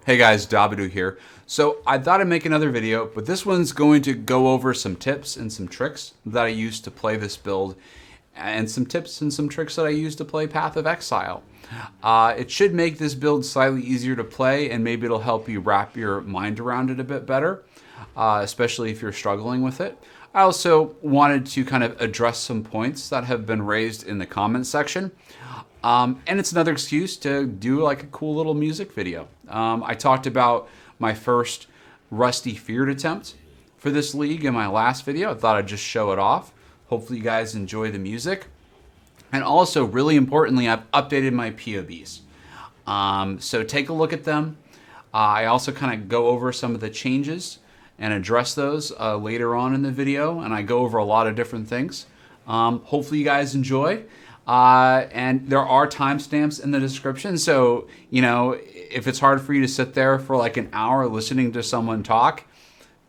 Hey guys, Dahbadu here. So I thought I'd make another video, but this one's going to go over some tips and some tricks that I use to play this build, and some tips and some tricks that I use to play Path of Exile. It should make this build slightly easier to play, and maybe it'll help you wrap your mind around it a bit better, especially if you're struggling with it. I also wanted to kind of address some points that have been raised in the comments section. And it's another excuse to do like a cool little music video. I talked about my first Rusty Feared attempt for this league in my last video. I thought I'd just show it off. Hopefully you guys enjoy the music. And also, really importantly, I've updated my PoBs. So take a look at them. I also kind of go over some of the changes and address those later on in the video. And I go over a lot of different things. Hopefully you guys enjoy. And there are timestamps in the description, so, you know, if it's hard for you to sit there for like an hour listening to someone talk,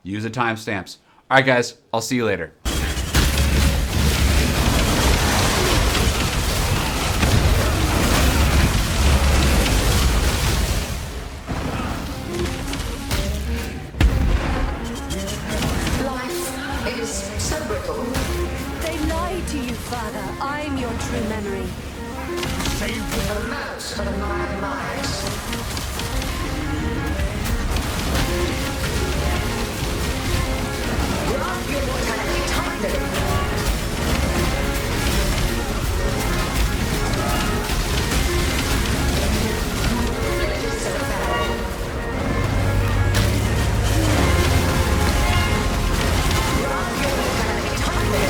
use the timestamps. All right, guys, I'll see you later. Life is so brittle. They lied to you, Father. I'm your true memory. The mouse of my mind. Grant your mortality tightly. Flesh is so foul. Grant your mortality tightly.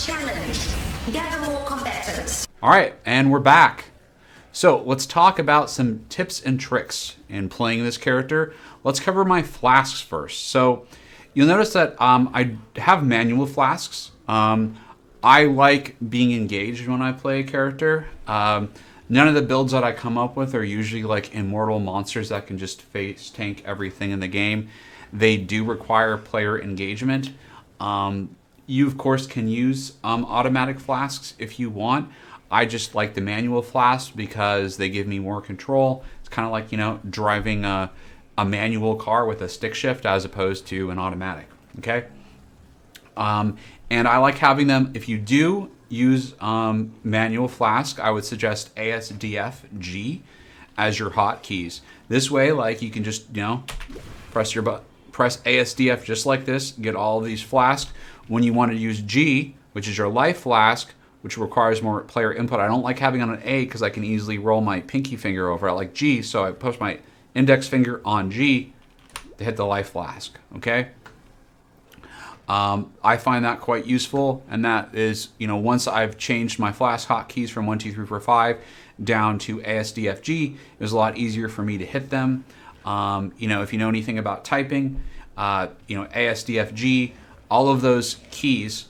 challenged. Gather more combatants. All right, and we're back. So let's talk about some tips and tricks in playing this character. Let's cover my flasks first. So you'll notice that I have manual flasks. I like being engaged when I play a character. None of the builds that I come up with are usually like immortal monsters that can just face tank everything in the game. They do require player engagement. You, of course, can use automatic flasks if you want. I just like the manual flasks because they give me more control. It's kind of like, you know, driving a manual car with a stick shift as opposed to an automatic, okay? And I like having them. If you do use manual flask, I would suggest ASDF-G as your hotkeys. This way, like, you can just, you know, press ASDF just like this, get all of these flasks. When you want to use G, which is your life flask, which requires more player input, I don't like having on an A because I can easily roll my pinky finger over. I like G, so I push my index finger on G to hit the life flask, okay? I find that quite useful, and that is, you know, once I've changed my flask hotkeys from 1, 2, 3, 4, 5 down to ASDFG, it was a lot easier for me to hit them. You know, if you know anything about typing, you know, ASDFG, all of those keys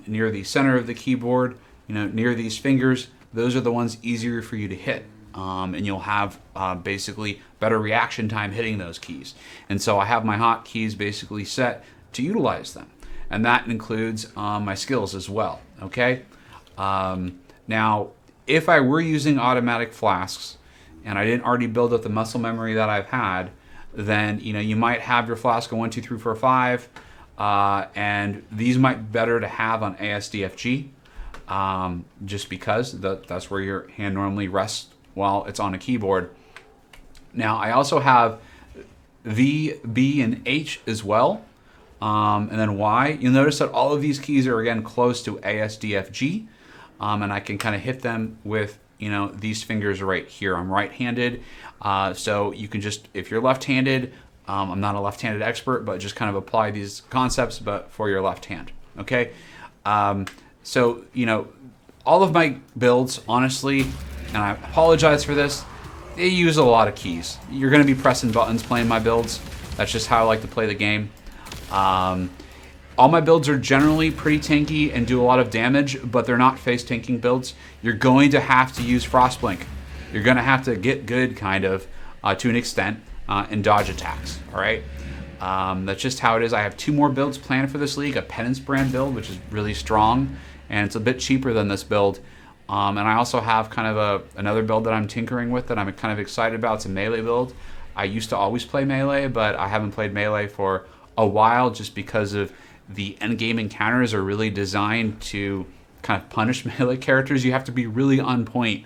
near the center of the keyboard, you know, near these fingers, those are the ones easier for you to hit. And you'll have basically better reaction time hitting those keys. And so I have my hotkeys basically set to utilize them. And that includes my skills as well, okay? Now, if I were using automatic flasks and I didn't already build up the muscle memory that I've had, then, you know, you might have your flask of 1, 2, 3, 4, 5, and these might be better to have on ASDFG, just because that's where your hand normally rests while it's on a keyboard. Now, I also have V, B, and H as well, and then Y. You'll notice that all of these keys are, again, close to ASDFG, and I can kind of hit them with, you know, these fingers right here. I'm right-handed, so you can just, if you're left-handed, I'm not a left-handed expert, but just kind of apply these concepts, but for your left hand, okay? So, you know, all of my builds, honestly, and I apologize for this, they use a lot of keys. You're going to be pressing buttons playing my builds. That's just how I like to play the game. All my builds are generally pretty tanky and do a lot of damage, but they're not face tanking builds. You're going to have to use Frostblink. You're going to have to get good, kind of, to an extent, and dodge attacks, all right? That's just how it is. I have 2 more builds planned for this league, a Penance brand build, which is really strong, and it's a bit cheaper than this build. And I also have kind of another build that I'm tinkering with that I'm kind of excited about. It's a melee build. I used to always play melee, but I haven't played melee for a while just because of the endgame encounters are really designed to kind of punish melee characters. You have to be really on point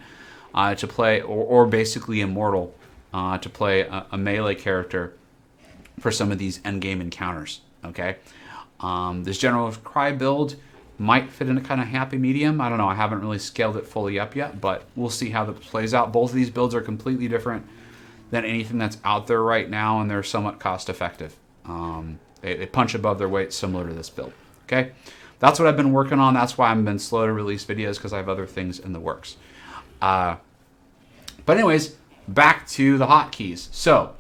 to play, or basically immortal to play a melee character for some of these endgame encounters, okay? This General Cry build might fit in a kind of happy medium. I don't know, I haven't really scaled it fully up yet, but we'll see how that plays out. Both of these builds are completely different than anything that's out there right now, and they're somewhat cost effective. They punch above their weight, similar to this build, okay? That's what I've been working on. That's why I've been slow to release videos, because I have other things in the works. But anyways, back to the hotkeys. So,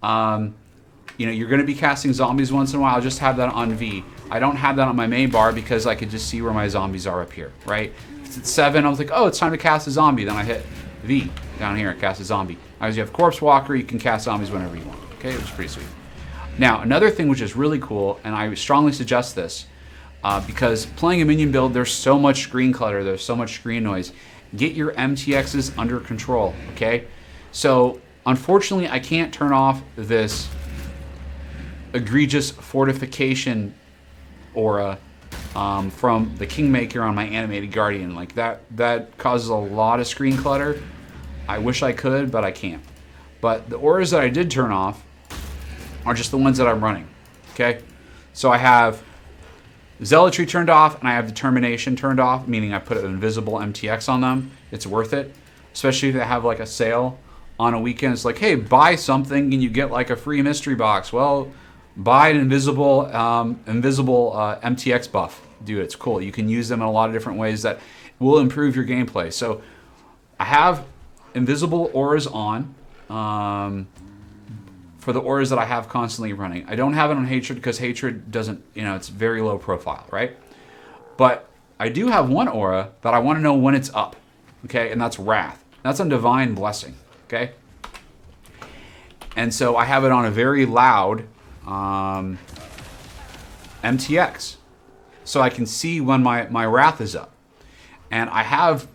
you know, you're going to be casting zombies once in a while. I'll just have that on V. I don't have that on my main bar because I could just see where my zombies are up here, right? If it's at 7, I was like, oh, it's time to cast a zombie. Then I hit V down here, cast a zombie. As you have Corpse Walker, you can cast zombies whenever you want, okay? Which is pretty sweet. Now, another thing which is really cool, and I strongly suggest this, because playing a minion build, there's so much screen clutter, there's so much screen noise. Get your MTXs under control, okay? So, unfortunately, I can't turn off this egregious fortification aura from the Kingmaker on my Animated Guardian. Like, that causes a lot of screen clutter. I wish I could, but I can't. But the auras that I did turn off are just the ones that I'm running, okay? So I have Zealotry turned off, and I have Determination turned off, meaning I put an invisible MTX on them. It's worth it, especially if they have like a sale on a weekend. It's like, hey, buy something and you get like a free mystery box. Well, buy an invisible MTX buff. Dude, it's cool. You can use them in a lot of different ways that will improve your gameplay. So I have invisible auras on for the auras that I have constantly running. I don't have it on Hatred because Hatred doesn't, it's very low profile, right? But I do have one aura that I want to know when it's up, okay? And that's Wrath. That's on Divine Blessing, okay? And so I have it on a very loud MTX. So I can see when my Wrath is up. And I have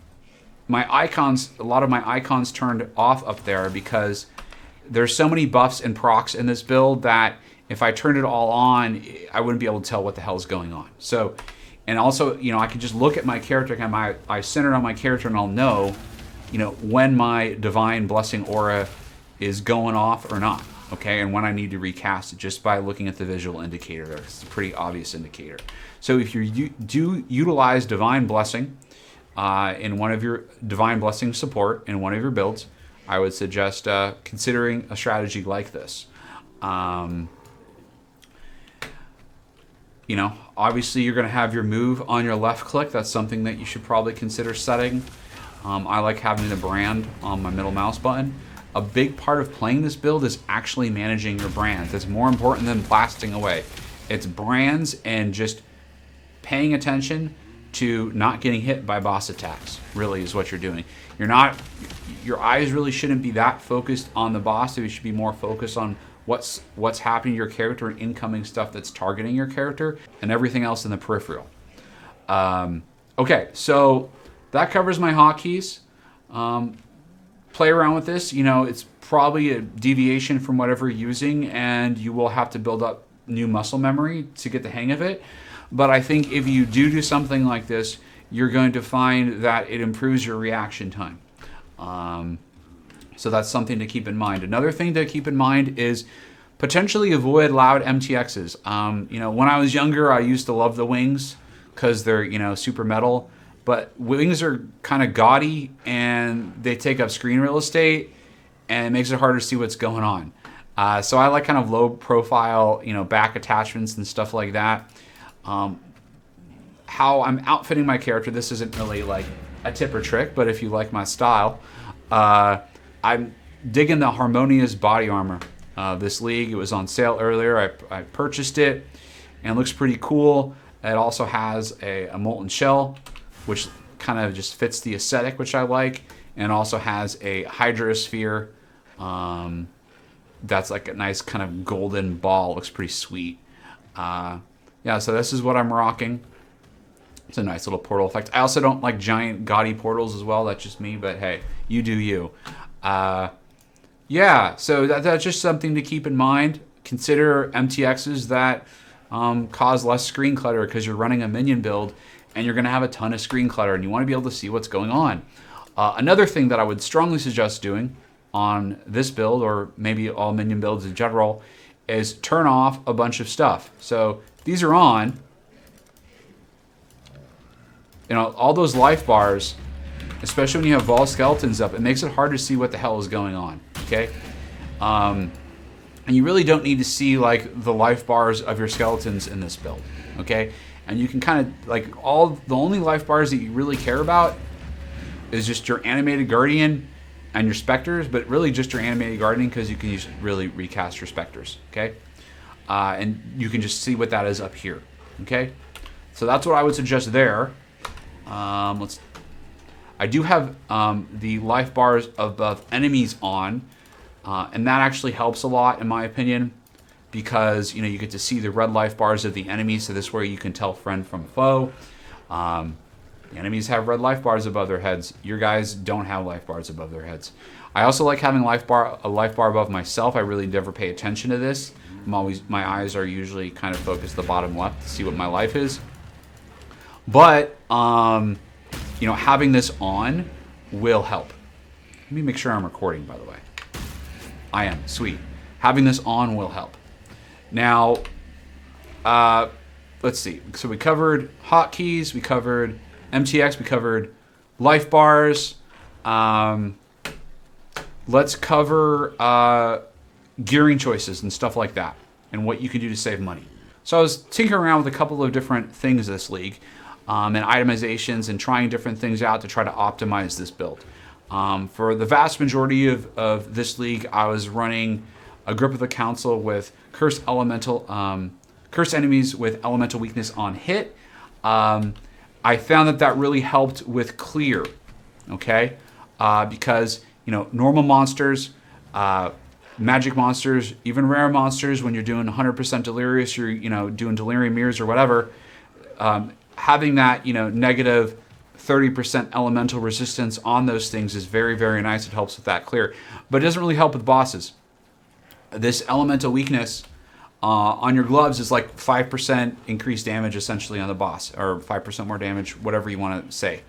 my icons, a lot of my icons turned off up there because there's so many buffs and procs in this build that if I turned it all on, I wouldn't be able to tell what the hell's going on. So, and also, I can just look at my character, and I center it on my character, and I'll know, when my Divine Blessing aura is going off or not, okay? And when I need to recast it just by looking at the visual indicator there. It's a pretty obvious indicator. So if you do utilize Divine Blessing in one of your Divine Blessing support in one of your builds, I would suggest considering a strategy like this. Obviously you're going to have your move on your left click. That's something that you should probably consider setting. I like having the brand on my middle mouse button. A big part of playing this build is actually managing your brands. It's more important than blasting away. It's brands and just paying attention to not getting hit by boss attacks, really is what you're doing. Your eyes really shouldn't be that focused on the boss. You should be more focused on what's happening to your character and incoming stuff that's targeting your character and everything else in the peripheral. Okay, so that covers my hotkeys. Play around with this. It's probably a deviation from whatever you're using, and you will have to build up new muscle memory to get the hang of it. But I think if you do something like this, you're going to find that it improves your reaction time. So that's something to keep in mind. Another thing to keep in mind is potentially avoid loud MTXs. When I was younger, I used to love the wings because they're, super metal. But wings are kind of gaudy and they take up screen real estate and it makes it harder to see what's going on. So I like kind of low profile, back attachments and stuff like that. How I'm outfitting my character, this isn't really like a tip or trick, but if you like my style, I'm digging the Harmonious body armor. This league, it was on sale earlier. I purchased it and it looks pretty cool. It also has a molten shell, which kind of just fits the aesthetic, which I like, and also has a Hydrosphere that's like a nice kind of golden ball. Looks pretty sweet. Yeah, so this is what I'm rocking. It's a nice little portal effect. I also don't like giant gaudy portals as well. That's just me, but hey, you do you. Yeah, so that's just something to keep in mind. Consider MTXs that cause less screen clutter because you're running a minion build and you're going to have a ton of screen clutter and you want to be able to see what's going on. Another thing that I would strongly suggest doing on this build, or maybe all minion builds in general, is turn off a bunch of stuff. So these are on. All those life bars, especially when you have Vol Skeletons up, it makes it hard to see what the hell is going on, okay? And you really don't need to see like the life bars of your skeletons in this build, okay? And you can kind of, the only life bars that you really care about is just your Animated Guardian and your Spectres, but really just your Animated Guardian because you can really recast your Spectres, okay? And you can just see what that is up here, okay? So that's what I would suggest there. I do have the life bars above enemies on, and that actually helps a lot in my opinion because you get to see the red life bars of the enemies, so this way you can tell friend from foe. The enemies have red life bars above their heads. Your guys don't have life bars above their heads. I also like having a life bar above myself. I really never pay attention to this. My eyes are usually kind of focused the bottom left to see what my life is. But having this on will help. Let me make sure I'm recording, by the way. I am. Sweet. Having this on will help. Now, let's see. So we covered hotkeys, we covered MTX, we covered life bars. Let's cover gearing choices and stuff like that. and what you can do to save money. So I was tinkering around with a couple of different things this league, and itemizations, and trying different things out to try to optimize this build. For the vast majority of this league, I was running a Grip of the Council with cursed enemies with elemental weakness on hit. I found that really helped with clear, okay? Because, normal monsters, magic monsters, even rare monsters, when you're doing 100% delirious, you're, doing delirium mirrors or whatever, having that, negative 30% elemental resistance on those things is very, very nice. It helps with that clear. But it doesn't really help with bosses. This elemental weakness on your gloves is like 5% increased damage essentially on the boss, or 5% more damage, whatever you want to say.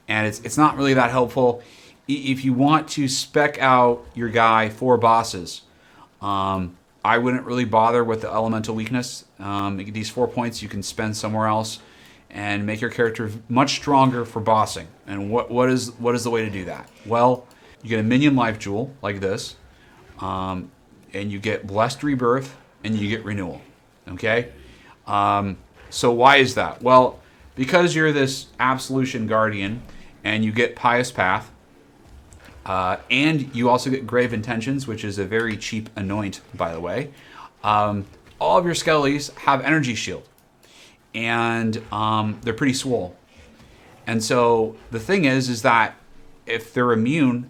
And it's not really that helpful. If you want to spec out your guy for bosses, I wouldn't really bother with the elemental weakness. These 4 points you can spend somewhere else and make your character much stronger for bossing. And what is the way to do that? Well, you get a minion life jewel like this, and you get Blessed Rebirth, and you get Renewal. Okay? So why is that? Well, because you're this Absolution Guardian, and you get Pious Path, and you also get Grave Intentions, which is a very cheap anoint, by the way. All of your skellies have Energy Shield, and they're pretty swole. And so the thing is that if they're immune,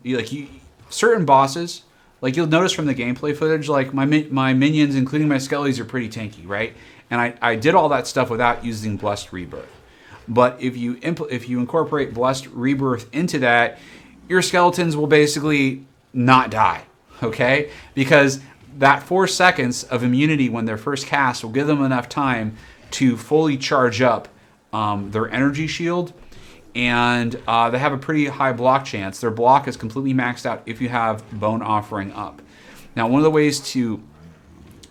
certain bosses, like you'll notice from the gameplay footage, like my minions, including my skellies, are pretty tanky, right? And I did all that stuff without using Blessed Rebirth. But if you incorporate Blessed Rebirth into that, your skeletons will basically not die, okay? Because that 4 seconds of immunity when they're first cast will give them enough time to fully charge up their energy shield, and they have a pretty high block chance. Their block is completely maxed out if you have Bone Offering up. Now, one of the ways to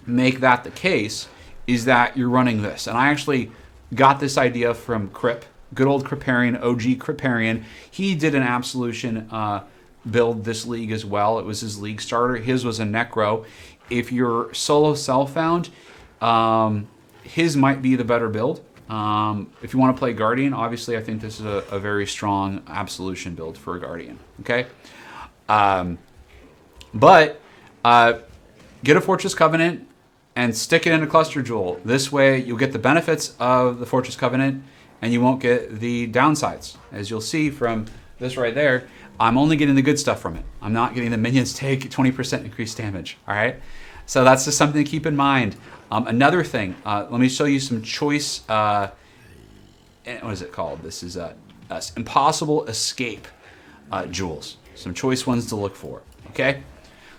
make that the case is that you're running this. And I actually got this idea from Crip, good old Criparian, OG Criparian. He did an Absolution build this league as well. It was his league starter. His was a Necro. If you're solo self-found, his might be the better build. If you want to play Guardian, obviously I think this is a very strong Absolution build for a Guardian. Okay? But get a Fortress Covenant and stick it in a Cluster Jewel. This way you'll get the benefits of the Fortress Covenant and you won't get the downsides. As you'll see from this right there, I'm only getting the good stuff from it. I'm not getting the minions take 20% increased damage. All right? So that's just something to keep in mind. Another thing, let me show you some choice, what is it called? This is Impossible Escape jewels. Some choice ones to look for, okay?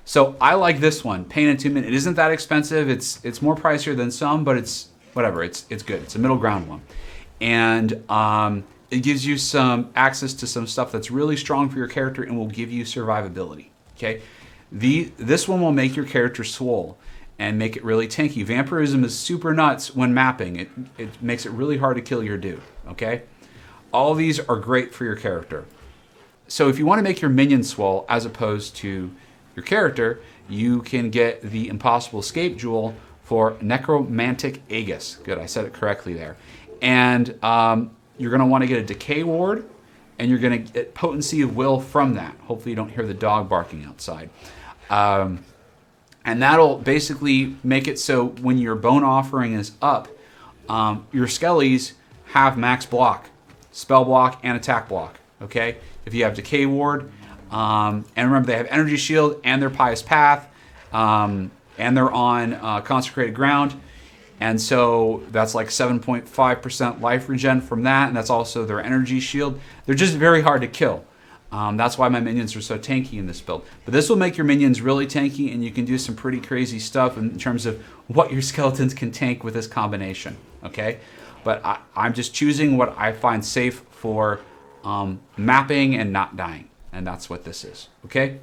So I like this one, Pain Attunement. It isn't that expensive. It's more pricier than some, but it's whatever. It's good. It's a middle ground one. And it gives you some access to some stuff that's really strong for your character and will give you survivability, okay? This one will make your character swole and make it really tanky. Vampirism is super nuts when mapping. It makes it really hard to kill your dude, okay? All these are great for your character. So if you want to make your minion swole as opposed to your character, you can get the Impossible Escape Jewel for Necromantic Aegis. Good, I said it correctly there. And you're going to want to get a Decay Ward, and you're going to get Potency of Will from that. Hopefully you don't hear the dog barking outside. And that'll basically make it so when your Bone Offering is up, your skellies have max block, spell block, and attack block, okay? If you have Decay Ward, and remember they have Energy Shield and their Pious Path, and they're on Consecrated Ground, and so that's like 7.5% life regen from that, and that's also their Energy Shield. They're just very hard to kill. That's why my minions are so tanky in this build. But this will make your minions really tanky, and you can do some pretty crazy stuff in terms of what your skeletons can tank with this combination, okay? But I'm just choosing what I find safe for mapping and not dying, and that's what this is, okay?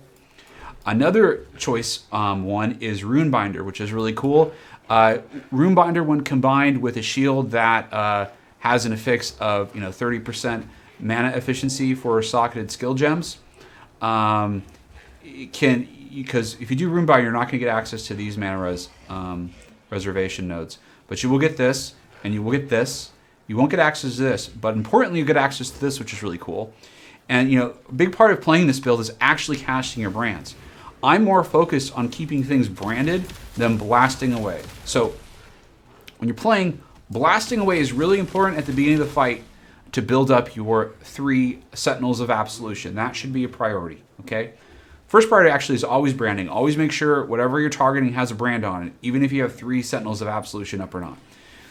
Another choice one is Runebinder, which is really cool. Runebinder, when combined with a shield that has an affix of 30% mana efficiency for socketed skill gems, because if you do Runebinder, you're not going to get access to these mana res reservation nodes. But you will get this, and you will get this. You won't get access to this, but importantly, you get access to this, which is really cool. And you know, a big part of playing this build is actually casting your brands. I'm more focused on keeping things branded than blasting away. So when you're playing, blasting away is really important at the beginning of the fight to build up your 3 Sentinels of Absolution. That should be a priority, okay? First priority actually is always branding. Always make sure whatever you're targeting has a brand on it, even if you have 3 Sentinels of Absolution up or not.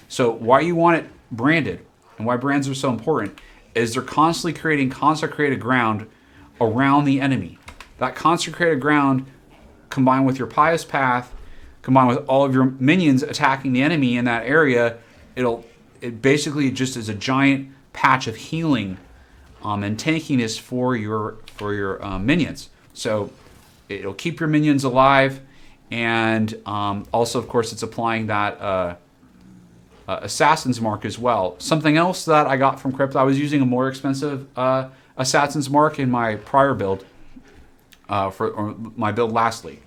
So why you want it branded and why brands are so important is they're constantly creating consecrated ground around the enemy. That consecrated ground combined with your pious path, combined with all of your minions attacking the enemy in that area, it basically just is a giant patch of healing and tankiness for your minions. So it'll keep your minions alive, and also, of course, it's applying that Assassin's Mark as well. Something else that I got from Crypt, I was using a more expensive Assassin's Mark in my prior build, or my build last league.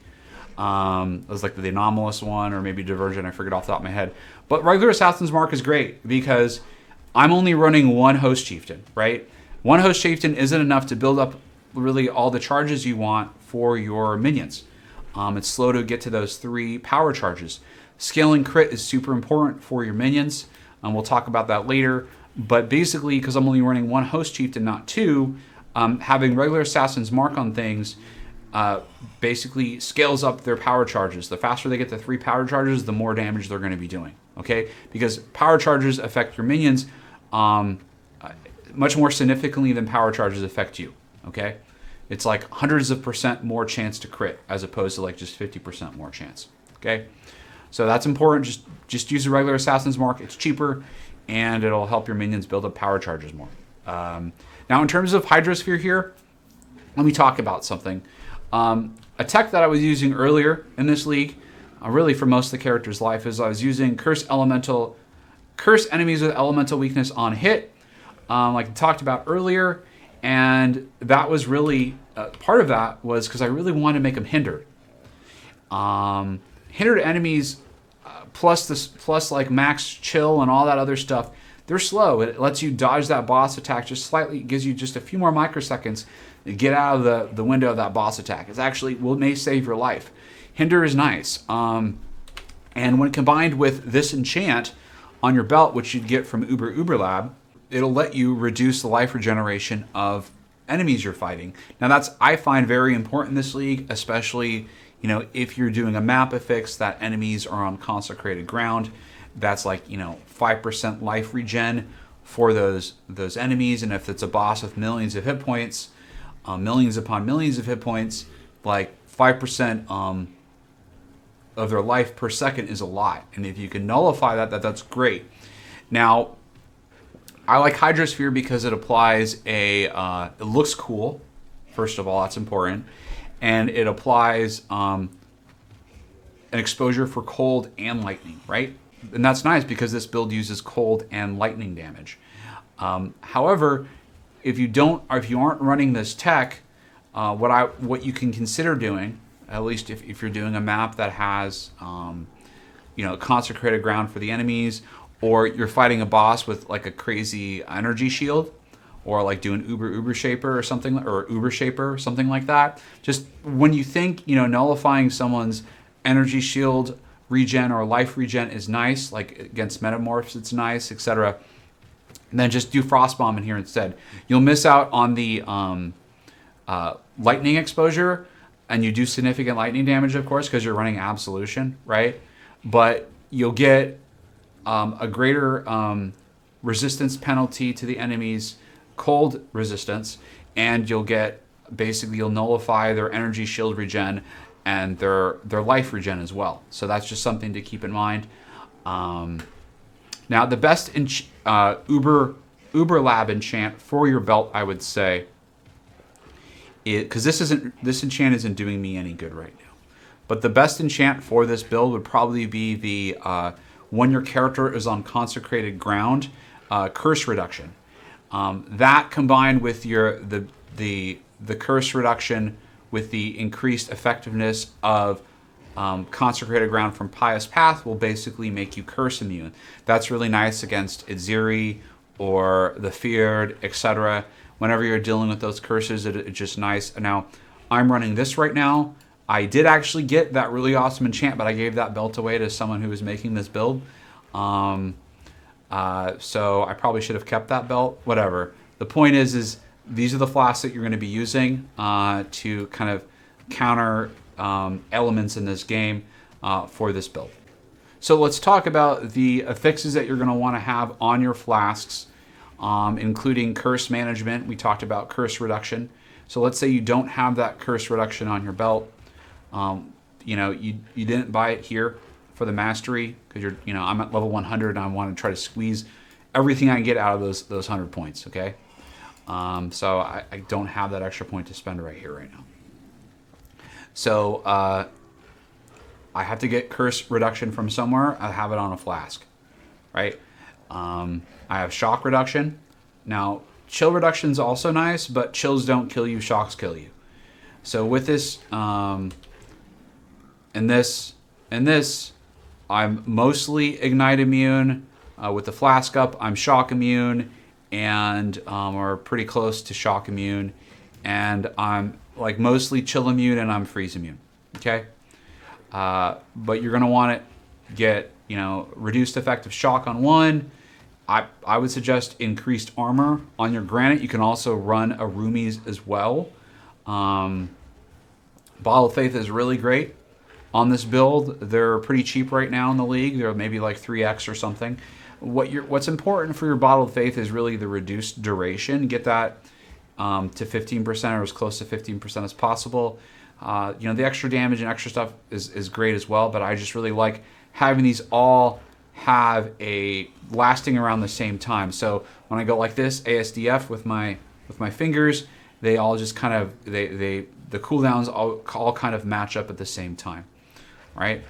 It was like the anomalous one, or maybe Divergent, I forget off the top of my head. But regular Assassin's Mark is great because I'm only running 1 Host Chieftain, right? 1 Host Chieftain isn't enough to build up really all the charges you want for your minions. It's slow to get to those 3 power charges. Scaling crit is super important for your minions. We'll talk about that later. But basically, because I'm only running 1 Host Chieftain, not 2, having regular Assassin's Mark on things basically scales up their power charges. The faster they get to 3 power charges, the more damage they're going to be doing. Okay? Because power charges affect your minions much more significantly than power charges affect you. Okay? It's like hundreds of % more chance to crit as opposed to like just 50% more chance. Okay? So that's important. Just use a regular Assassin's Mark. It's cheaper, and it'll help your minions build up power charges more. Now, in terms of Hydrosphere here, let me talk about something. A tech that I was using earlier in this league, really for most of the character's life, is I was using Curse enemies with elemental weakness on hit, like I talked about earlier, and that was really, part of that was because I really wanted to make them hindered. Hindered enemies, plus like max chill and all that other stuff, they're slow. It lets you dodge that boss attack just slightly. It gives you just a few more microseconds to get out of the window of that boss attack. It's actually may save your life. Hinder is nice. And when combined with this enchant on your belt, which you'd get from Uber Lab, it'll let you reduce the life regeneration of enemies you're fighting. Now that's, I find, very important in this league, especially, you know, if you're doing a map affix that enemies are on consecrated ground. That's like, 5% life regen for those enemies, and if it's a boss with millions of hit points, millions upon millions of hit points, like 5% of their life per second is a lot. And if you can nullify that's great. Now, I like Hydrosphere because it applies it looks cool. First of all, that's important, and it applies an exposure for cold and lightning, right? And that's nice because this build uses cold and lightning damage. However, if you aren't running this tech, what you can consider doing, at least if you're doing a map that has consecrated ground for the enemies, or you're fighting a boss with like a crazy energy shield, or like doing Uber Shaper or something, or Uber Shaper, something like that. Just when you think nullifying someone's energy shield regen or life regen is nice, like against metamorphs it's nice, etc. And then just do Frostbomb in here instead. You'll miss out on the lightning exposure, and you do significant lightning damage, of course, because you're running Absolution, right? But you'll get a greater resistance penalty to the enemy's cold resistance, and you'll nullify their energy shield regen and their life regen as well. So that's just something to keep in mind. Now, the best Uber Lab enchant for your belt, I would say, because this enchant isn't doing me any good right now. But the best enchant for this build would probably be the when your character is on consecrated ground, curse reduction. That combined with the curse reduction with the increased effectiveness of Consecrated Ground from Pious Path will basically make you curse immune. That's really nice against Atziri or the Feared, etc. Whenever you're dealing with those curses, it's just nice. Now, I'm running this right now. I did actually get that really awesome enchant, but I gave that belt away to someone who was making this build. So I probably should have kept that belt. Whatever. The point is these are the flasks that you're going to be using to kind of counter elements in this game for this build. So let's talk about the affixes that you're going to want to have on your flasks, including curse management. We talked about curse reduction. So let's say you don't have that curse reduction on your belt. You know, you didn't buy it here for the mastery because I'm at level 100 and I want to try to squeeze everything I can get out of those 100 points. Okay, so I don't have that extra point to spend right here right now. So I have to get curse reduction from somewhere. I have it on a flask, right? I have shock reduction. Now chill reduction is also nice, but chills don't kill you, shocks kill you. So with this, and this, I'm mostly ignite immune. With the flask up, I'm shock immune, and or pretty close to shock immune, and I'm like mostly chill immune, and I'm freeze immune. Okay, but you're gonna want to get reduced effective shock on one. I would suggest increased armor on your granite. You can also run a roomies as well. Bottle of Faith is really great on this build. They're pretty cheap right now in the league. They're maybe like 3x or something. What's important for your Bottle of Faith is really the reduced duration. Get that to 15% or as close to 15% as possible. The extra damage and extra stuff is great as well, but I just really like having these all have a lasting around the same time. So when I go like this, ASDF with my fingers, they all just kind of the cooldowns all kind of match up at the same time, right?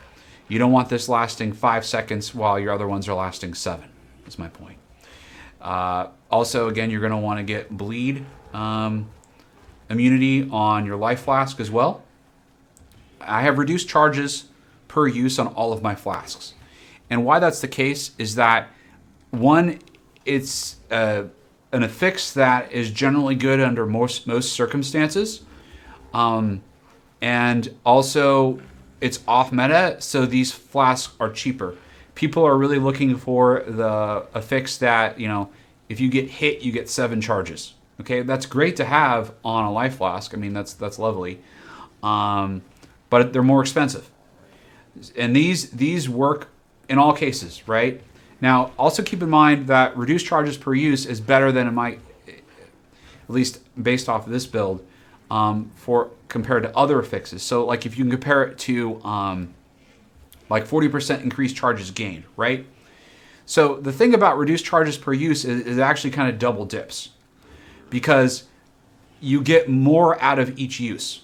You don't want this lasting 5 seconds while your other ones are lasting 7. That's my point. Also, again, you're going to want to get bleed immunity on your life flask as well. I have reduced charges per use on all of my flasks. And why that's the case is that, one, it's an affix that is generally good under most circumstances. And also, it's off meta, so these flasks are cheaper. People are really looking for the affix that, if you get hit, you get 7 charges. Okay, that's great to have on a life flask. I mean, that's lovely. But they're more expensive. And these work in all cases, right? Now, also keep in mind that reduced charges per use is better than it might, at least based off of this build, compared to other affixes. So, like if you can compare it to like 40% increased charges gained, right? So the thing about reduced charges per use is actually kind of double dips, because you get more out of each use.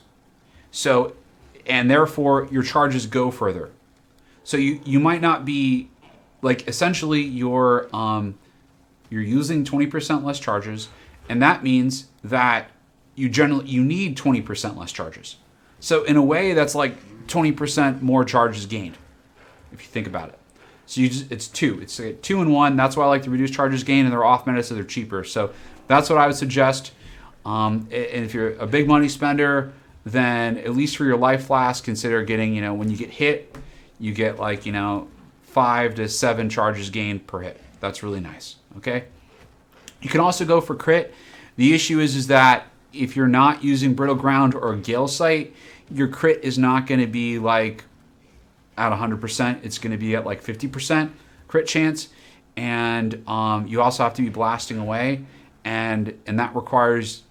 So, and therefore your charges go further. So you might not be, like, essentially you're using 20% less charges, and that means that you need 20% less charges. So in a way, that's like 20% more charges gained, if you think about it. So it's 2. It's 2 and 1. That's why I like the reduced charges gained, and they're off meta, so they're cheaper. So that's what I would suggest. And if you're a big money spender, then at least for your life flask, consider getting, when you get hit, you get like, 5 to 7 charges gained per hit. That's really nice, okay? You can also go for crit. The issue is that if you're not using Brittle Ground or Gale Sight, your crit is not going to be like at 100%. It's going to be at like 50% crit chance. And you also have to be blasting away. And that requires...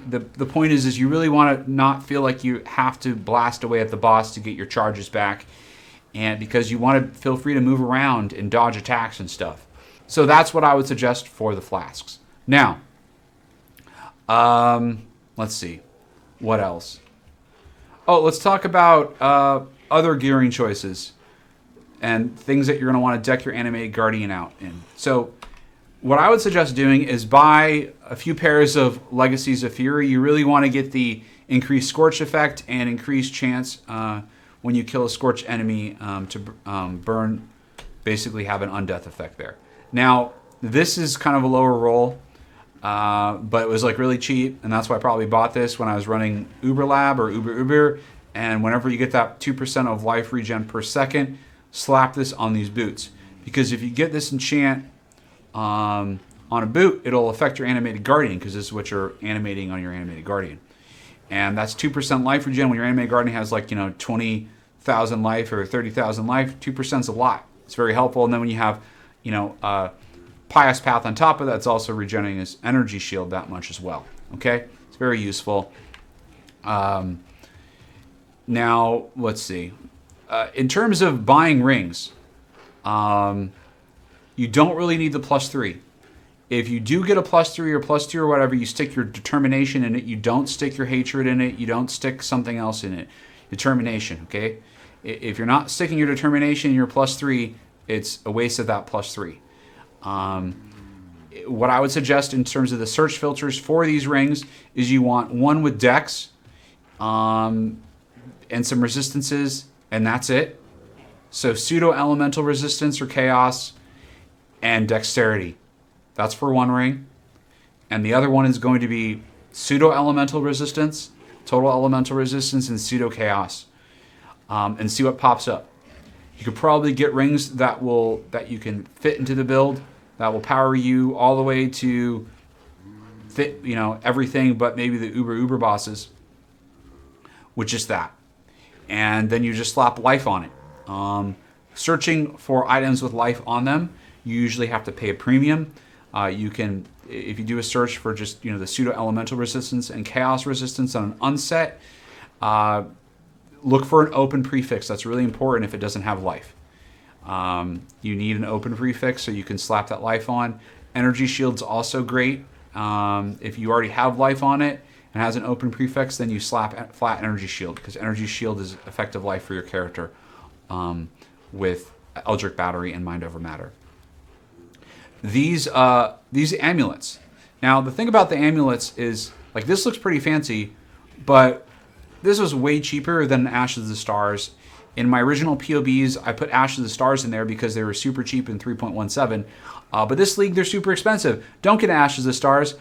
The point is you really want to not feel like you have to blast away at the boss to get your charges back, and because you want to feel free to move around and dodge attacks and stuff. So that's what I would suggest for the flasks. Now, let's see, what else? Oh, let's talk about other gearing choices and things that you're going to want to deck your Animate Guardian out in. So what I would suggest doing is buy a few pairs of Legacies of Fury. You really want to get the increased Scorch effect and increased chance when you kill a Scorch enemy to burn, basically have an undeath effect there. Now, this is kind of a lower roll, but it was like really cheap, and that's why I probably bought this when I was running Uber Lab or Uber. And whenever you get that 2% of life regen per second, slap this on these boots. Because if you get this enchant on a boot, it'll affect your Animated Guardian, because this is what you're animating on your Animated Guardian. And that's 2% life regen. When your Animated Guardian has 20,000 life or 30,000 life, 2% is a lot. It's very helpful. And then when you have, Pious Path on top of that, it's also regenerating his energy shield that much as well. Okay? It's very useful. Now, let's see. In terms of buying rings, you don't really need the +3. If you do get a +3 or +2 or whatever, you stick your determination in it. You don't stick your hatred in it. You don't stick something else in it. Determination, okay? If you're not sticking your determination in your +3, it's a waste of that +3. What I would suggest in terms of the search filters for these rings is you want one with Dex, and some resistances, and that's it. So pseudo-elemental resistance or chaos and dexterity. That's for one ring. And the other one is going to be pseudo-elemental resistance, total elemental resistance, and pseudo-chaos. And see what pops up. You could probably get rings that you can fit into the build, that will power you all the way to fit, everything but maybe the uber bosses with just that. And then you just slap life on it. Searching for items with life on them, you usually have to pay a premium. You can, if you do a search for just the pseudo-elemental resistance and chaos resistance on an unset, look for an open prefix. That's really important if it doesn't have life. You need an open prefix so you can slap that life on. Energy shield's also great. If you already have life on it and has an open prefix, then you slap flat energy shield, because energy shield is effective life for your character with Eldritch Battery and Mind Over Matter. These amulets. Now, the thing about the amulets is, this looks pretty fancy, but this was way cheaper than Ashes of the Stars. In my original PoBs, I put Ashes of the Stars in there because they were super cheap in 3.17. But this league, they're super expensive. Don't get Ashes of the Stars.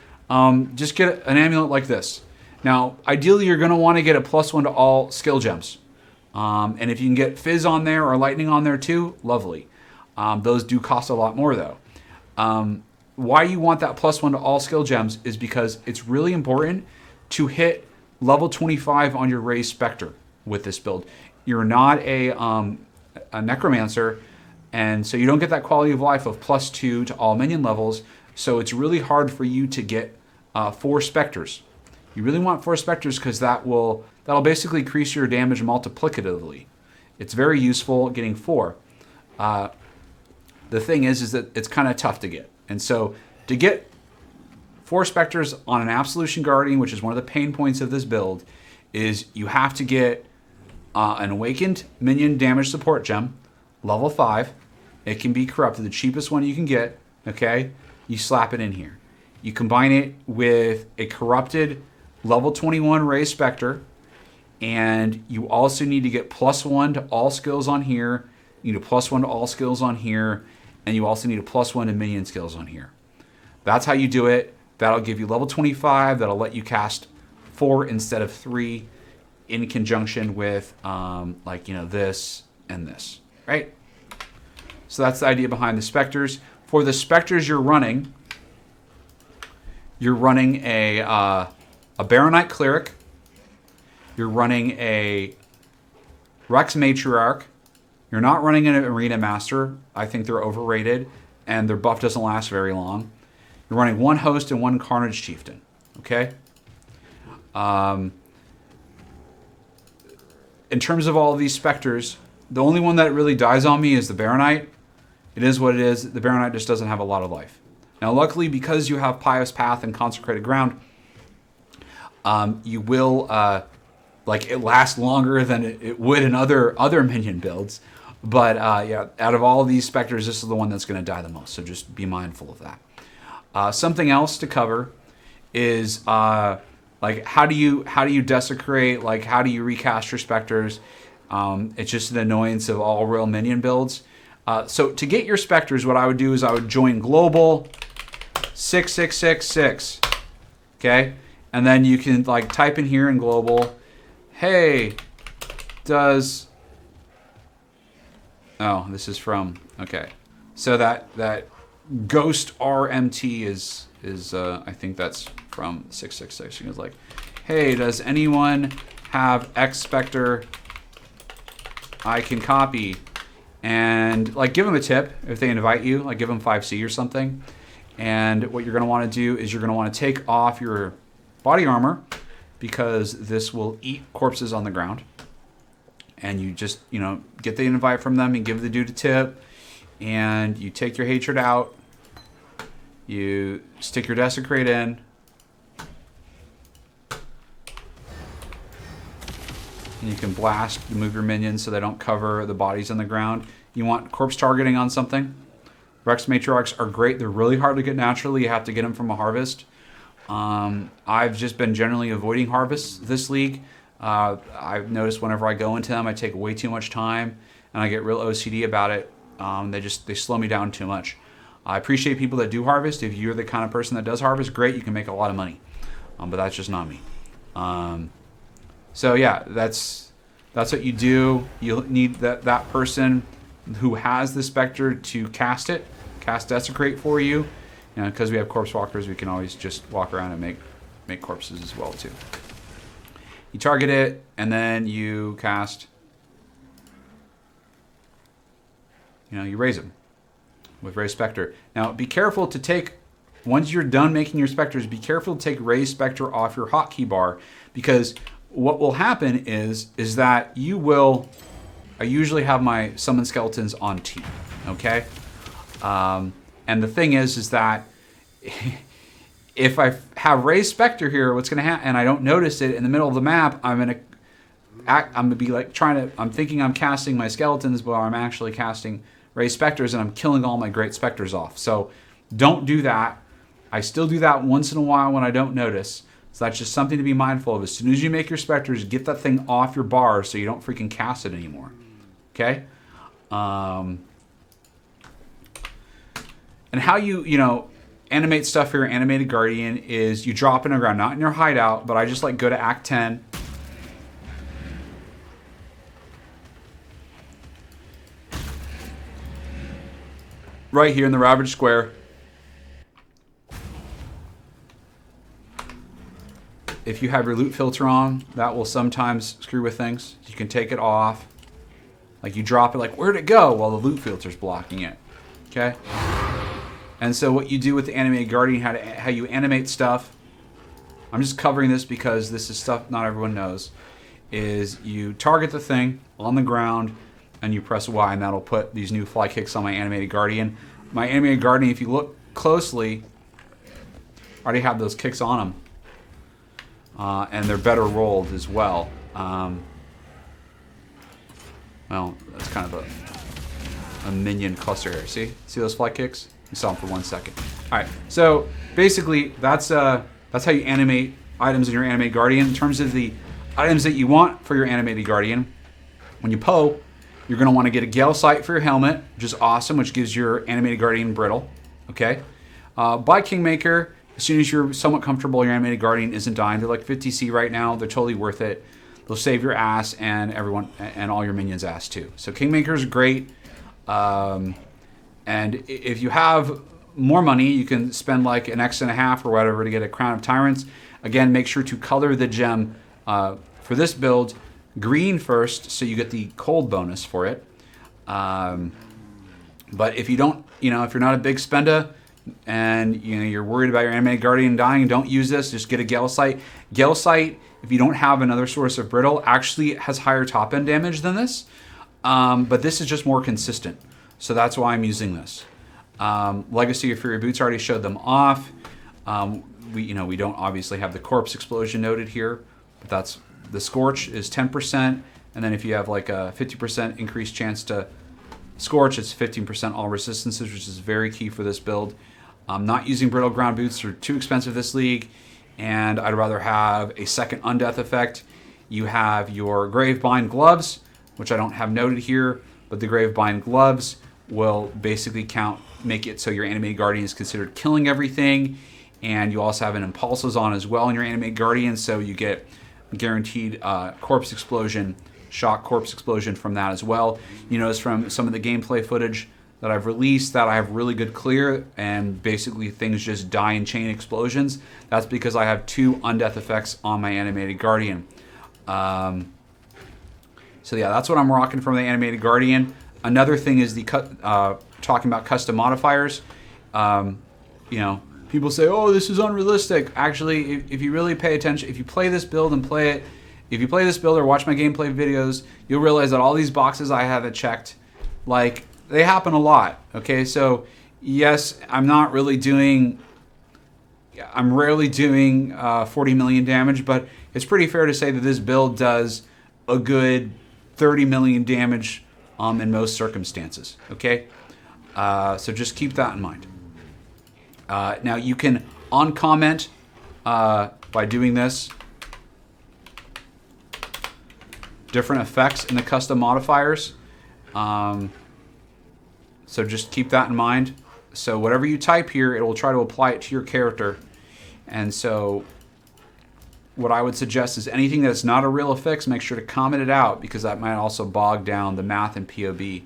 Just get an amulet like this. Now, ideally, you're going to want to get a +1 to all skill gems. And if you can get Fizz on there or Lightning on there too, lovely. Those do cost a lot more though. Why you want that +1 to all skill gems is because it's really important to hit level 25 on your raised Spectre with this build. You're not a Necromancer, and so you don't get that quality of life of +2 to all minion levels, so it's really hard for you to get 4 Spectres. You really want 4 Spectres because that'll basically increase your damage multiplicatively. It's very useful getting 4. The thing is that it's kind of tough to get. And so to get 4 Spectres on an Absolution Guardian, which is one of the pain points of this build, is you have to get an Awakened Minion Damage Support Gem, level 5. It can be corrupted, the cheapest one you can get, okay? You slap it in here. You combine it with a corrupted level 21 Raised Spectre, and you also need to get +1 to all skills on here. You need a +1 to all skills on here, and you also need a +1 to minion skills on here. That's how you do it. That'll give you level 25. That'll let you cast 4 instead of 3 in conjunction with this and this, right? So that's the idea behind the Spectres. For the Spectres you're running a Baronite Cleric. You're running a Rex Matriarch. You're not running an Arena Master. I think they're overrated, and their buff doesn't last very long. You're running 1 Host and 1 Carnage Chieftain, okay? In terms of all of these Spectres, the only one that really dies on me is the Baronite. It is what it is. The Baronite just doesn't have a lot of life. Now, luckily, because you have Pious Path and Consecrated Ground, you will, it lasts longer than it would in other minion builds. But, yeah, out of all of these Spectres, this is the one that's going to die the most. So just be mindful of that. Something else to cover is, how do you desecrate? How do you recast your Spectres? It's just an annoyance of all real minion builds. So to get your Spectres, what I would do is I would join global 6666. Okay? And then you can like type in here in global, hey, does... Oh, this is from... Okay. So that Ghost RMT is I think that's from 666. He was like, hey, does anyone have X Spectre I can copy? And like give them a tip if they invite you, like give them 5C or something. And what you're going to want to do is you're going to want to take off your body armor because this will eat corpses on the ground. And you just, you know, get the invite from them and give the dude a tip. And you take your hatred out. You stick your desecrate in. And you can blast, move your minions so they don't cover the bodies on the ground. You want corpse targeting on something. Rex Matriarchs are great. They're really hard to get naturally. You have to get them from a harvest. I've just been generally avoiding harvests this league. I've noticed whenever I go into them, I take way too much time and I get real OCD about it. They slow me down too much. I appreciate people that do harvest. If you're the kind of person that does harvest, great, you can make a lot of money. But that's just not me. So yeah, that's what you do. You'll need that person who has the Spectre to cast Desecrate for you. You know, because we have Corpse Walkers, we can always just walk around and make corpses as well too. You target it, and then you cast, you know, you raise them with Raise Spectre. Now, be careful to take, once you're done making your Spectres, be careful to take Raise Spectre off your hotkey bar, because what will happen is that you will, I usually have my Summon Skeletons on T, okay? And the thing is that if I have Raise Spectre here, what's going to happen, and I don't notice it in the middle of the map, I'm gonna be like I'm thinking I'm casting my skeletons, but I'm actually casting Raise Spectres, and I'm killing all my great Spectres off. So don't do that. I still do that once in a while when I don't notice. So that's just something to be mindful of. As soon as you make your Spectres, get that thing off your bar so you don't freaking cast it anymore. Okay? And how you know, animate stuff here, Animated Guardian, is you drop it on the ground, not in your hideout, but I just like go to Act 10. Right here in the Ravaged Square. If you have your loot filter on, that will sometimes screw with things. You can take it off. Like you drop it, like where'd it go? Well, the loot filter's blocking it. Okay? And so what you do with the Animated Guardian, how you animate stuff, I'm just covering this because this is stuff not everyone knows, is you target the thing on the ground and you press Y, and that'll put these new fly kicks on my Animated Guardian. My Animated Guardian, if you look closely, already have those kicks on them. And they're better rolled as well. Well, that's kind of a minion cluster here. See those fly kicks? You saw them for 1 second. All right, so basically that's how you animate items in your Animated Guardian. In terms of the items that you want for your Animated Guardian, when you PoE, you're going to want to get a Gale Sight for your helmet, which is awesome, which gives your Animated Guardian brittle. Okay, buy Kingmaker as soon as you're somewhat comfortable. Your Animated Guardian isn't dying. They're like 50C right now. They're totally worth it. They'll save your ass and everyone and all your minions' ass too. So Kingmaker is great. And if you have more money, you can spend like an X.5 or whatever to get a Crown of Tyrants. Again, make sure to color the gem for this build green first, so you get the cold bonus for it. But if you don't, if you're not a big spender and you're worried about your Animated Guardian dying, don't use this. Just get a Gale Sight. Gale Sight, if you don't have another source of brittle, actually has higher top end damage than this. But this is just more consistent. So that's why I'm using this. Legacy of Fury Boots, already showed them off. We don't obviously have the Corpse Explosion noted here, but that's the Scorch is 10%, and then if you have like a 50% increased chance to Scorch, it's 15% all resistances, which is very key for this build. I'm not using Brittle Ground Boots; they're too expensive this league, and I'd rather have a second Undeath effect. You have your Gravebind Gloves. which I don't have noted here, but the Gravebind gloves will basically make it so your Animate Guardian is considered killing everything, and you also have an Impulses on as well in your Animate Guardian, so you get guaranteed corpse explosion, shock corpse explosion from that as well. You notice from some of the gameplay footage that I've released that I have really good clear, and basically things just die in chain explosions. That's because I have 2 undeath effects on my Animated Guardian. So yeah, that's what I'm rocking from the Animated Guardian. Another thing is the talking about custom modifiers. You know, people say, "Oh, this is unrealistic." Actually, if you really pay attention, if you play this build and play it, if you play this build or watch my gameplay videos, you'll realize that all these boxes I have it checked, like, they happen a lot. Okay, so yes, I'm rarely doing 40 million damage, but it's pretty fair to say that this build does a good 30 million damage in most circumstances. Okay, so just keep that in mind. Now you can uncomment by doing this different effects in the custom modifiers. So just keep that in mind. So whatever you type here, it will try to apply it to your character. And so what I would suggest is anything that's not a real affix, make sure to comment it out, because that might also bog down the math in PoB,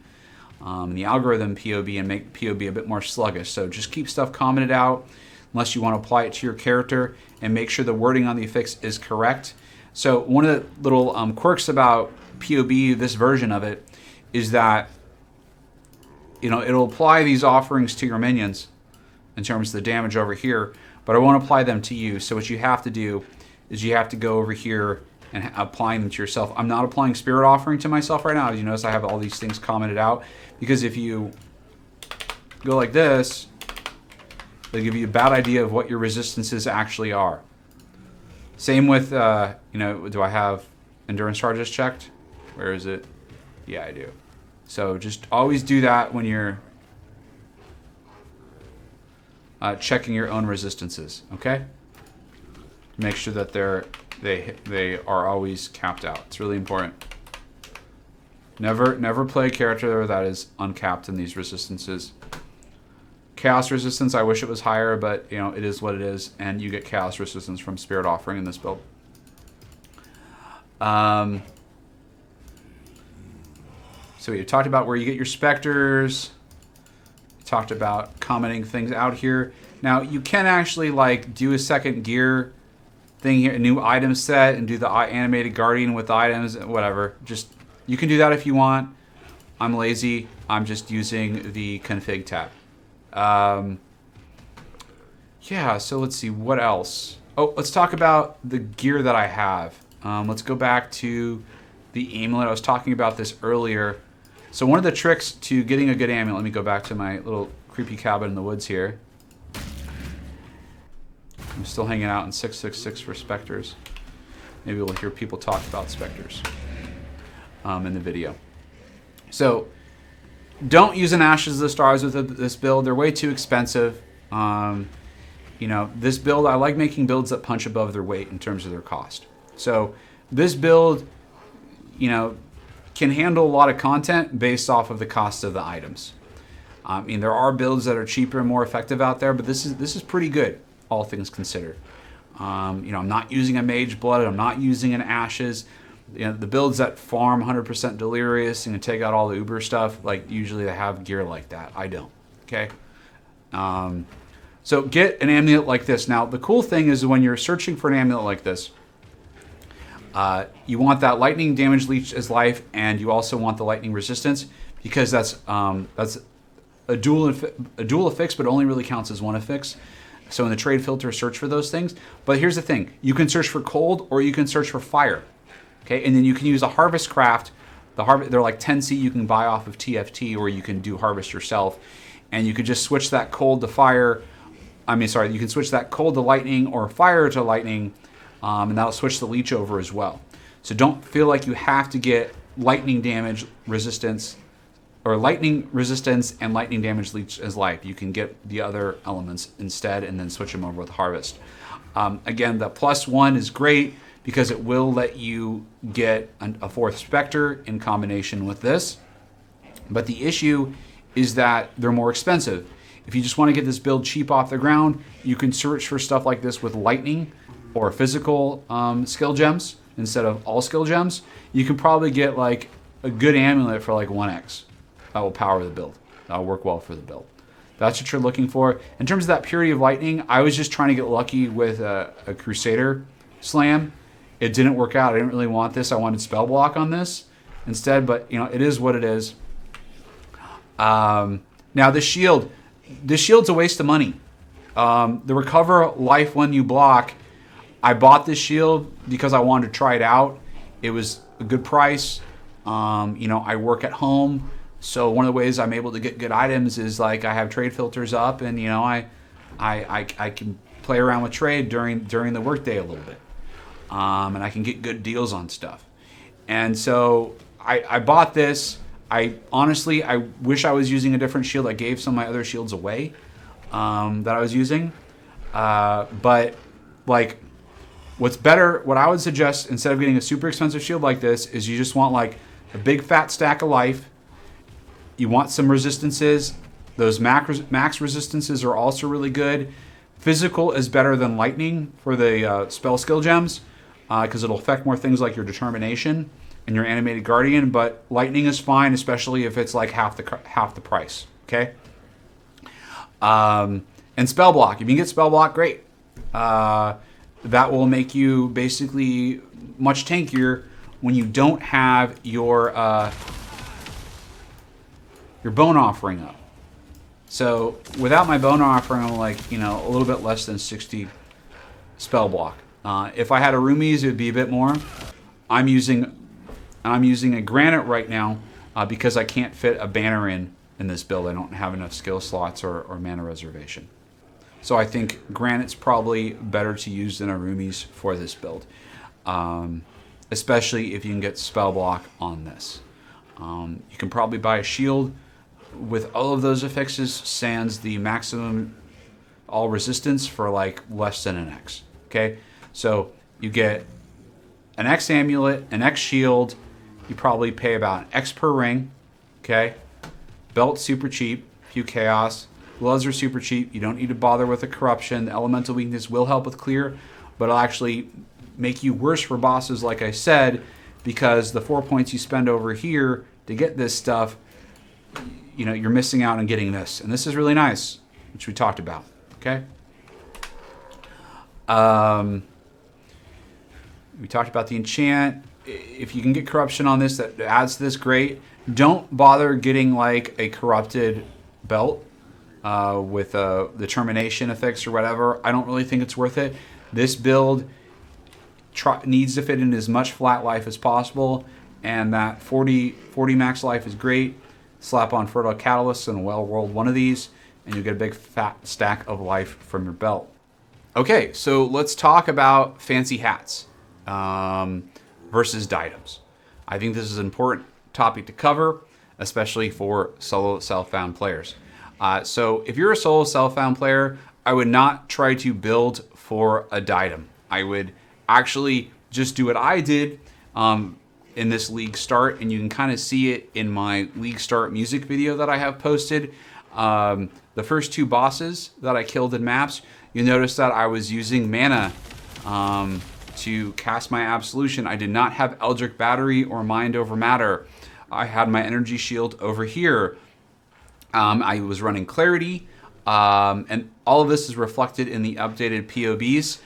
the algorithm in PoB, and make PoB a bit more sluggish. So just keep stuff commented out unless you want to apply it to your character, and make sure the wording on the affix is correct. So one of the little quirks about PoB, this version of it, is that, you know, it'll apply these offerings to your minions in terms of the damage over here, but I won't apply them to you. So what you have to do is you have to go over here and applying them to yourself. I'm not applying Spirit Offering to myself right now. As you notice, I have all these things commented out, because if you go like this, they'll give you a bad idea of what your resistances actually are. Same with, you know, do I have endurance charges checked? Where is it? Yeah, I do. So just always do that when you're checking your own resistances, okay? Make sure that they are always capped out. It's really important. Never play a character that is uncapped in these resistances. Chaos resistance, I wish it was higher, but you know, it is what it is, and you get chaos resistance from Spirit Offering in this build. So we talked about where you get your Spectres. We talked about commenting things out here. Now you can actually like do a second gear thing here, a new item set, and do the Animated Guardian with items, whatever. Just, you can do that if you want. I'm lazy. I'm just using the config tab. Yeah, so let's see, what else? Oh, let's talk about the gear that I have. Let's go back to the amulet. I was talking about this earlier. So one of the tricks to getting a good amulet, let me go back to my little creepy cabin in the woods here. I'm still hanging out in 666 for Spectres. Maybe we'll hear people talk about Spectres in the video. So don't use an Ashes of the Stars with this build. They're way too expensive. You know, this build, I like making builds that punch above their weight in terms of their cost. So this build, you know, can handle a lot of content based off of the cost of the items. I mean, there are builds that are cheaper and more effective out there, but this is pretty good, all things considered. You know, I'm not using a Mage Blood. I'm not using an Ashes. You know, the builds that farm 100% Delirious and take out all the Uber stuff, like usually they have gear like that. I don't. Okay. So get an amulet like this. Now, the cool thing is when you're searching for an amulet like this, you want that lightning damage leech as life, and you also want the lightning resistance, because that's a dual affix, but only really counts as one affix. So in the trade filter, search for those things. But here's the thing: you can search for cold or you can search for fire. Okay, and then you can use a harvest craft. They're like 10C you can buy off of TFT, or you can do harvest yourself, and you could just switch that cold to fire. I mean, sorry, you can switch that cold to lightning or fire to lightning, and that'll switch the leech over as well. So don't feel like you have to get lightning damage resistance, or lightning resistance and lightning damage leech as life. You can get the other elements instead and then switch them over with harvest. Again, the +1 is great because it will let you get a 4th Spectre in combination with this. But the issue is that they're more expensive. If you just want to get this build cheap off the ground, you can search for stuff like this with lightning or physical skill gems instead of all skill gems. You can probably get like a good amulet for like 1x. That will power the build. That'll work well for the build. That's what you're looking for. In terms of that purity of lightning, I was just trying to get lucky with a Crusader slam. It didn't work out. I didn't really want this. I wanted spell block on this instead, but you know, it is what it is. Now the shield's a waste of money. The recover life when you block, I bought this shield because I wanted to try it out. It was a good price. You know, I work at home, so one of the ways I'm able to get good items is like I have trade filters up, and you know, I can play around with trade during the workday a little bit, and I can get good deals on stuff. And so I bought this. I honestly wish I was using a different shield. I gave some of my other shields away that I was using, but like, what's better, what I would suggest instead of getting a super expensive shield like this is you just want like a big fat stack of life. You want some resistances. Those max resistances are also really good. Physical is better than lightning for the spell skill gems because it'll affect more things like your determination and your animated guardian, but lightning is fine, especially if it's like half the price, okay? And spell block, if you can get spell block, great. That will make you basically much tankier when you don't have your bone offering up. So without my bone offering, I'm like, you know, a little bit less than 60 spell block. If I had a roomies, it would be a bit more. I'm using a granite right now because I can't fit a banner in this build. I don't have enough skill slots or mana reservation. So I think granite's probably better to use than a roomies for this build, especially if you can get spell block on this. You can probably buy a shield with all of those affixes, sans the maximum all resistance for like less than an X. Okay, so you get an X amulet, an X shield. You probably pay about an X per ring. Okay, belt super cheap, few chaos. Gloves are super cheap. You don't need to bother with the corruption. The elemental weakness will help with clear, but it'll actually make you worse for bosses, like I said, because the 4 points you spend over here to get this stuff, you know, you're missing out on getting this. And this is really nice, which we talked about, okay? We talked about the enchant. If you can get corruption on this, that adds to this, great. Don't bother getting like a corrupted belt with a determination affix or whatever. I don't really think it's worth it. This build needs to fit in as much flat life as possible, and that 40 max life is great. Slap on Fertile Catalyst and well-rolled one of these, and you get a big fat stack of life from your belt. Okay, so let's talk about fancy hats versus ditems. I think this is an important topic to cover, especially for solo self-found players. So if you're a solo self-found player, I would not try to build for a ditem. I would actually just do what I did in this League Start, and you can kind of see it in my League Start music video that I have posted. The first 2 bosses that I killed in maps, you notice that I was using mana to cast my Absolution. I did not have Eldritch Battery or Mind Over Matter. I had my energy shield over here. I was running Clarity, and all of this is reflected in the updated PoBs.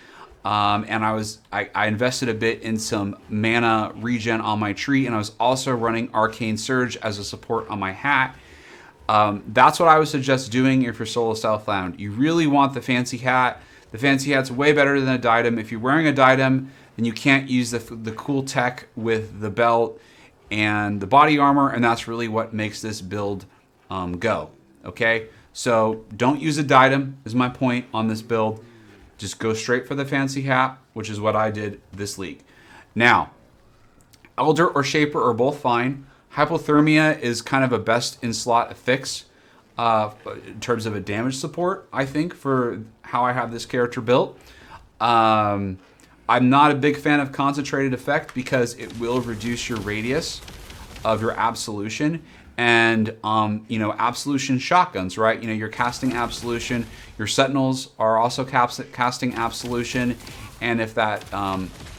And I invested a bit in some mana regen on my tree, and I was also running Arcane Surge as a support on my hat. That's what I would suggest doing if you're solo self-found. You really want the fancy hat. The fancy hat's way better than a ditem. If you're wearing a ditem, then you can't use the cool tech with the belt and the body armor, and that's really what makes this build go. Okay, so don't use a ditem is my point on this build. Just go straight for the fancy hat, which is what I did this league. Now, Elder or Shaper are both fine. Hypothermia is kind of a best in slot affix in terms of a damage support, I think, for how I have this character built. I'm not a big fan of Concentrated effect because it will reduce your radius of your Absolution. And, you know, Absolution shotguns, right? You know, you're casting Absolution. Your Sentinels are also casting Absolution. And if that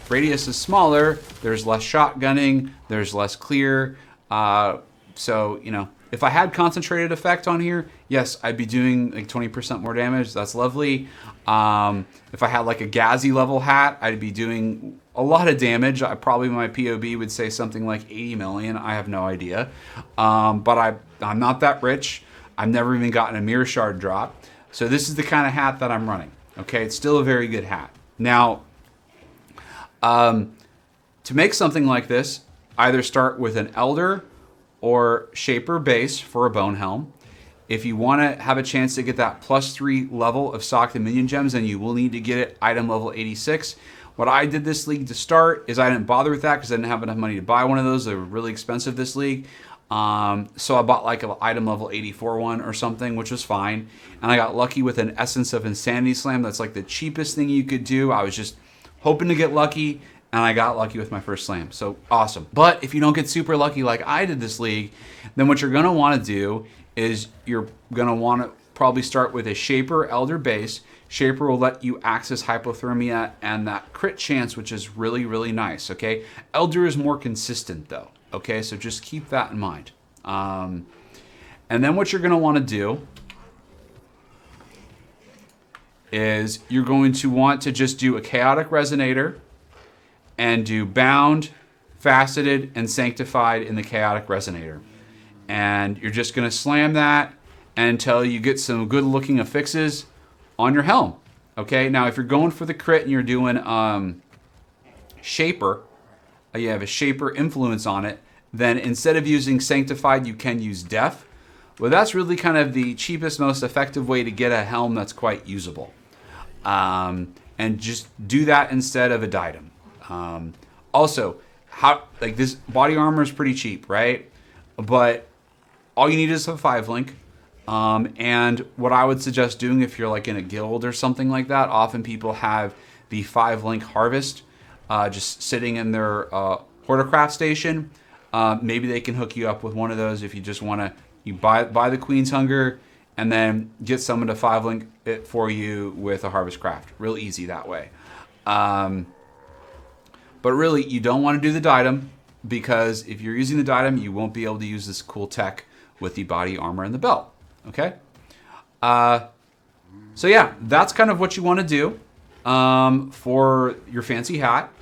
radius is smaller, there's less shotgunning, there's less clear. So, you know, if I had Concentrated effect on here, yes, I'd be doing like 20% more damage. That's lovely. If I had like a Gazi level hat, I'd be doing a lot of damage. Probably my PoB would say something like 80 million. I have no idea. But I'm not that rich. I've never even gotten a Mirror Shard drop. So this is the kind of hat that I'm running. Okay, it's still a very good hat. Now, to make something like this, either start with an Elder or Shaper base for a Bone Helm. If you want to have a chance to get that +3 level of Sock the Minion Gems, then you will need to get it item level 86. What I did this league to start is I didn't bother with that because I didn't have enough money to buy one of those. They were really expensive this league. So I bought like an item level 84 one or something, which was fine. And I got lucky with an Essence of Insanity Slam. That's like the cheapest thing you could do. I was just hoping to get lucky, and I got lucky with my first slam. So awesome. But if you don't get super lucky like I did this league, then what you're going to want to do is you're going to want to probably start with a Shaper Elder base. Shaper will let you access Hypothermia and that crit chance, which is really, really nice, okay? Elder is more consistent though, okay? So just keep that in mind. And then what you're going to want to do is you're going to want to just do a Chaotic Resonator and do Bound, Faceted, and Sanctified in the Chaotic Resonator. And you're just going to slam that until you get some good looking affixes on your helm. Okay, now if you're going for the crit and you're doing Shaper, you have a Shaper influence on it, then instead of using Sanctified, you can use Def. Well, that's really kind of the cheapest, most effective way to get a helm that's quite usable. And just do that instead of a Diadem. Also, like this body armor is pretty cheap, right? But all you need is a 5-link. And what I would suggest doing if you're like in a guild or something like that, often people have the 5-link harvest just sitting in their Horticraft station. Maybe they can hook you up with one of those if you just want to. You buy the Queen's Hunger and then get someone to 5-link it for you with a Harvest Craft. Real easy that way. But really, you don't want to do the Diadem because if you're using the Diadem, you won't be able to use this cool tech with the body armor and the belt. Okay? So yeah, that's kind of what you want to do for your fancy hat.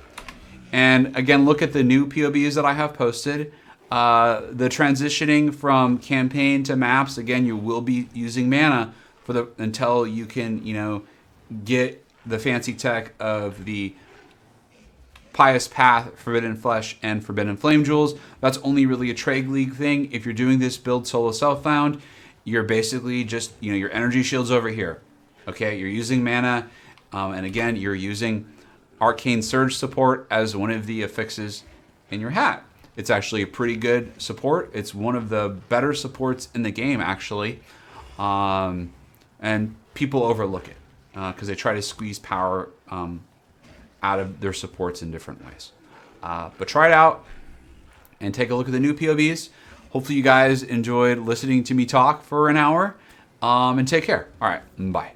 And again, look at the new PoBs that I have posted. The transitioning from campaign to maps, again, you will be using mana for until you can, you know, get the fancy tech of the Pious Path, Forbidden Flesh, and Forbidden Flame Jewels. That's only really a trade league thing. If you're doing this build solo self-found, you're basically just, you know, your energy shield's over here. Okay, you're using mana, and again, you're using Arcane Surge support as one of the affixes in your hat. It's actually a pretty good support. It's one of the better supports in the game, actually. And people overlook it because they try to squeeze power out of their supports in different ways. But try it out and take a look at the new PoBs. Hopefully you guys enjoyed listening to me talk for an hour. And take care. All right, bye.